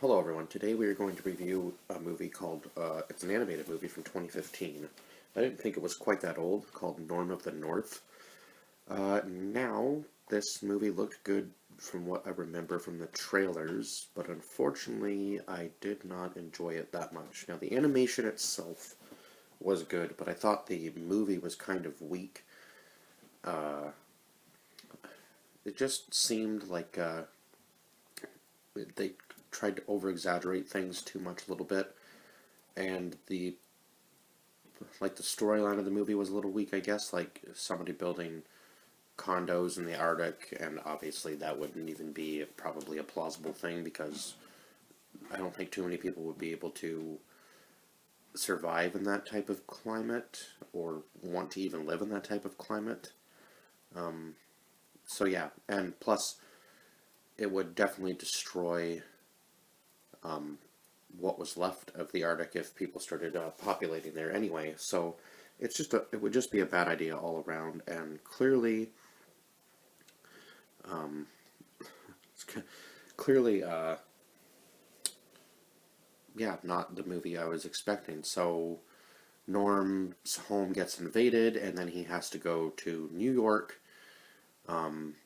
Hello everyone, today we are going to review a movie called, it's an animated movie from 2015. I didn't think it was quite that old, called Norm of the North. Now, this movie looked good from what I remember from the trailers, but unfortunately I did not enjoy it that much. Now, the animation itself was good, but I thought the movie was kind of weak. Uh, it just seemed like, they tried to over-exaggerate things too much a little bit, and the storyline of the movie was a little weak, I guess, like somebody building condos in the Arctic, and obviously that wouldn't even be probably a plausible thing because I don't think too many people would be able to survive in that type of climate or want to even live in that type of climate. Um, so yeah, and plus it would definitely destroy um, what was left of the Arctic if people started populating there anyway. So it would just be a bad idea all around, and clearly, um, clearly, yeah, not the movie I was expecting. So Norm's home gets invaded, and then he has to go to New York um,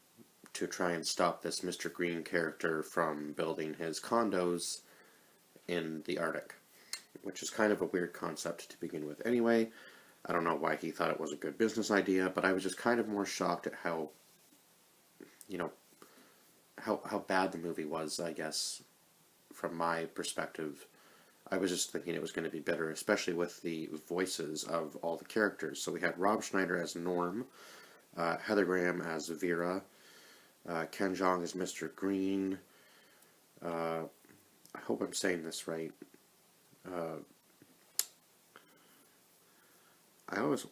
to try and stop this Mr. Green character from building his condos in the Arctic, which is kind of a weird concept to begin with. Anyway, I don't know why he thought it was a good business idea, but I was just kind of more shocked at how, you know, how bad the movie was, I guess, from my perspective. I was just thinking it was going to be better, especially with the voices of all the characters. So we had Rob Schneider as Norm, Heather Graham as Vera, Ken Jeong as Mr. Green. I hope I'm saying this right. Uh, I almost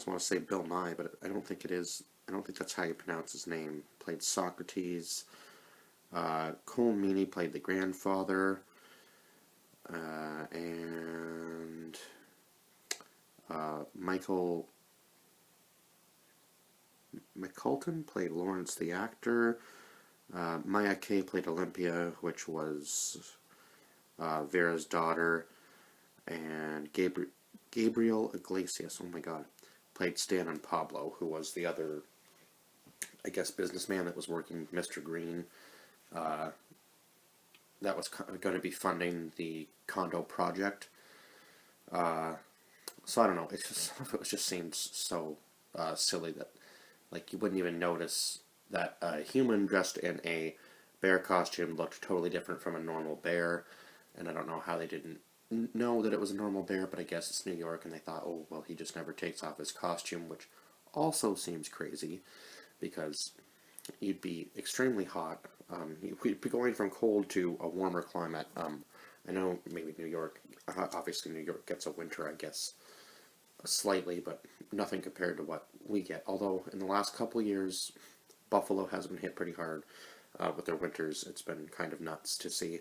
want to say Bill Nye, but I don't think it is. I don't think that's how you pronounce his name. Played Socrates. Cole Meany played the grandfather. And Michael McCulton played Lawrence the actor. Maya Kay played Olympia, which was Vera's daughter. And Gabriel Iglesias, oh my god, played Stan and Pablo, who was the other, I guess, businessman that was working with Mr. Green. Uh, that was going to be funding the condo project. Uh, so I don't know. It just seems so silly that like you wouldn't even notice that a human dressed in a bear costume looked totally different from a normal bear, and I don't know how they didn't know that it was a normal bear, but I guess it's New York, and they thought, oh well, he just never takes off his costume, which also seems crazy because you'd be extremely hot. You'd be going from cold to a warmer climate. I know maybe New York, obviously New York gets a winter, I guess, slightly, but nothing compared to what we get. Although in the last couple of years, Buffalo has been hit pretty hard with their winters. It's been kind of nuts to see.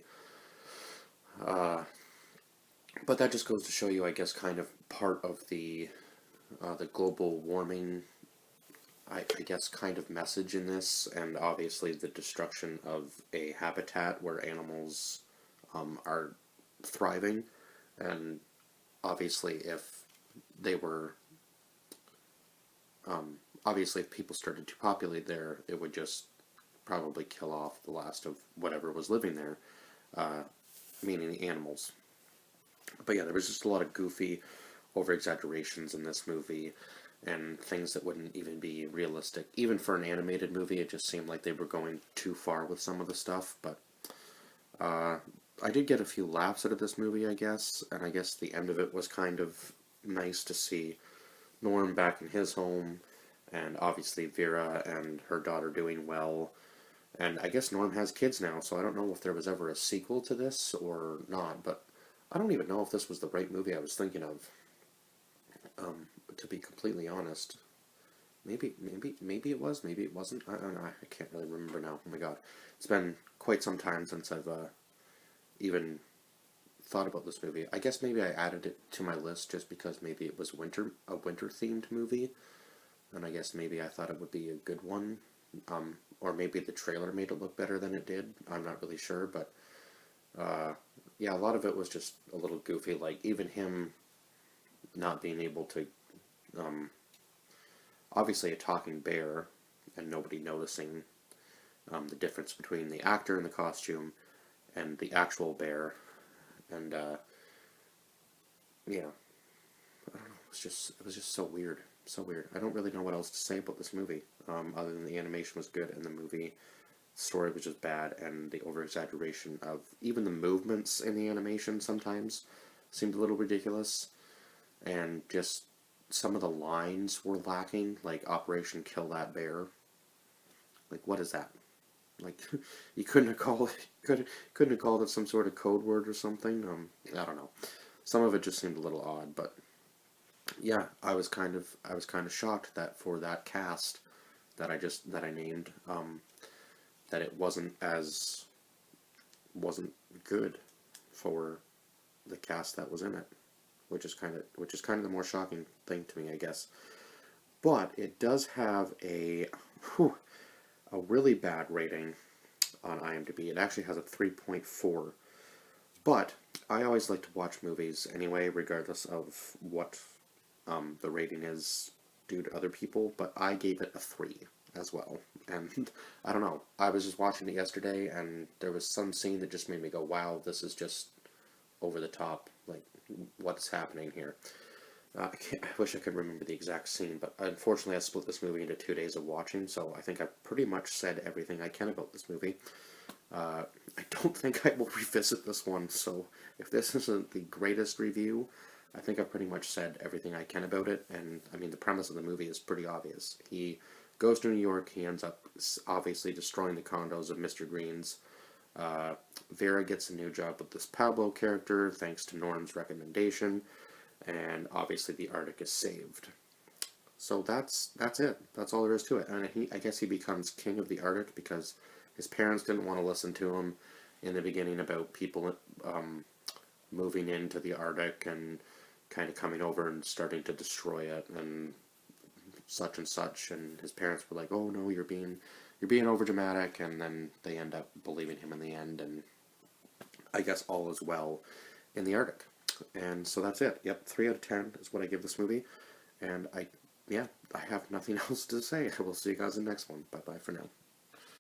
Uh, but that just goes to show you, I guess, kind of part of the global warming, I guess, kind of message in this, and obviously the destruction of a habitat where animals are thriving, and obviously if they were, obviously if people started to populate there, it would just probably kill off the last of whatever was living there, uh, meaning the animals. But yeah, there was just a lot of goofy over exaggerations in this movie and things that wouldn't even be realistic. Even for an animated movie, it just seemed like they were going too far with some of the stuff. But uh, I did get a few laughs out of this movie, I guess, and I guess the end of it was kind of nice to see Norm back in his home, and obviously Vera and her daughter doing well. And I guess Norm has kids now, so I don't know if there was ever a sequel to this or not, but I don't even know if this was the right movie I was thinking of. To be completely honest, maybe it was, maybe it wasn't. I don't know. I can't really remember now. Oh my god, it's been quite some time since I've even thought about this movie. I guess maybe I added it to my list just because maybe it was a winter themed movie, and I guess maybe I thought it would be a good one. Or maybe the trailer made it look better than it did. I'm not really sure, but Yeah, a lot of it was just a little goofy. Like even him not being able to, um, obviously a talking bear, and nobody noticing the difference between the actor in the costume and the actual bear, and yeah, I don't know. It was just so weird, so weird. I don't really know what else to say about this movie, other than the animation was good and the movie story was just bad, and the over exaggeration of even the movements in the animation sometimes seemed a little ridiculous, and just some of the lines were lacking, like Operation Kill That Bear. Like, what is that? Like, you couldn't have called it, couldn't have called it some sort of code word or something. I don't know. Some of it just seemed a little odd, but yeah, I was kind of shocked that for that cast that I named, that it wasn't good for the cast that was in it, which is kind of the more shocking thing to me, I guess. But it does have a really bad rating on IMDb. It actually has a 3.4. But I always like to watch movies anyway, regardless of what the rating is due to other people. But I gave it a 3 as well. And I don't know. I was just watching it yesterday, and there was some scene that just made me go, "Wow, this is just over the top. Like, what's happening here?" I wish I could remember the exact scene, but unfortunately I split this movie into 2 days of watching, so I think I've pretty much said everything I can about this movie. I don't think I will revisit this one, so if this isn't the greatest review, I think I've pretty much said everything I can about it, and I mean, the premise of the movie is pretty obvious. He goes to New York, he ends up obviously destroying the condos of Mr. Green's. Vera gets a new job with this Pablo character, thanks to Norm's recommendation, and obviously the Arctic is saved. So that's it. That's all there is to it. And I guess he becomes king of the Arctic because his parents didn't want to listen to him in the beginning about people moving into the Arctic and kind of coming over and starting to destroy it and such and such. And his parents were like, "Oh no, you're being over dramatic," and then they end up believing him in the end. And I guess all is well in the Arctic. And so that's it. Yep, 3 out of 10 is what I give this movie. And yeah, I have nothing else to say. I will see you guys in the next one. Bye bye for now.